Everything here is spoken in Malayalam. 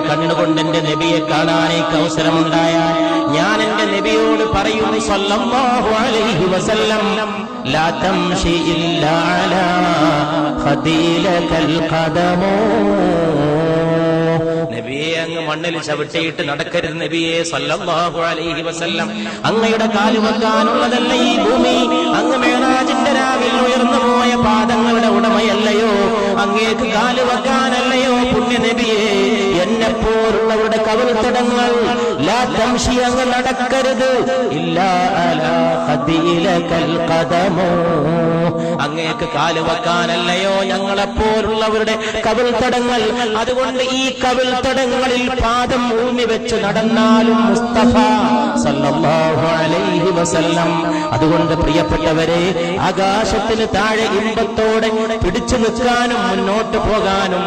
എന്റെ കണ്ണുകൊണ്ട് എന്റെ നബിയെ കാണാൻ എനിക്ക് അവസരമുണ്ടായാൽ ഞാൻ എന്റെ നബിയോട് പറയും സല്ലല്ലാഹു അലൈഹി വസല്ലം ലാ തംശി ഇല്ലാ അലാ ഖദീലകൽ ഖദമോ, നബിയെ അങ്ങ് മണ്ണിൽ ചവിട്ടിയിട്ട് നടക്കരുത് നബിയെ സല്ലല്ലാഹു അലൈഹി വസല്ലം. അങ്ങയുടെ കാല് വെക്കാനുള്ളതല്ല ഈ ഭൂമി. അങ്ങ് മിഅ്റാജിന്റെ രാവിൽ ഉയർന്നു പോയ പാദങ്ങളുടെ ഉടമയല്ലയോ? അങ്ങേക്ക് കാല് വെക്കാനല്ലയോ പുണ്യ നബിയെ? എന്നെപ്പോലുള്ളവരുടെ കവിൾത്തടങ്ങൾ ലാ തംശി, അങ്ങ് നടക്കരുത് ഇല്ലാ അലാ ഖദീലകൽ ഖദമോ, അങ്ങേക്ക് കാല് വെക്കാനല്ലയോ ഞങ്ങളെപ്പോലുള്ളവരുടെ കവിൾത്തടങ്ങൾ? അതുകൊണ്ട് ഈ കവിൾത്തടങ്ങളിൽ പാദം ഊന്നി വെച്ച് നടന്നാലും മുസ്തഫ സല്ലല്ലാഹു അലൈഹി വസല്ലം. അതുകൊണ്ട് പ്രിയപ്പെട്ടവരെ, ആകാശത്തിന് താഴെ ഇമ്പത്തോടെ പിടിച്ചു നിൽക്കാനും മുന്നോട്ട് പോകാനും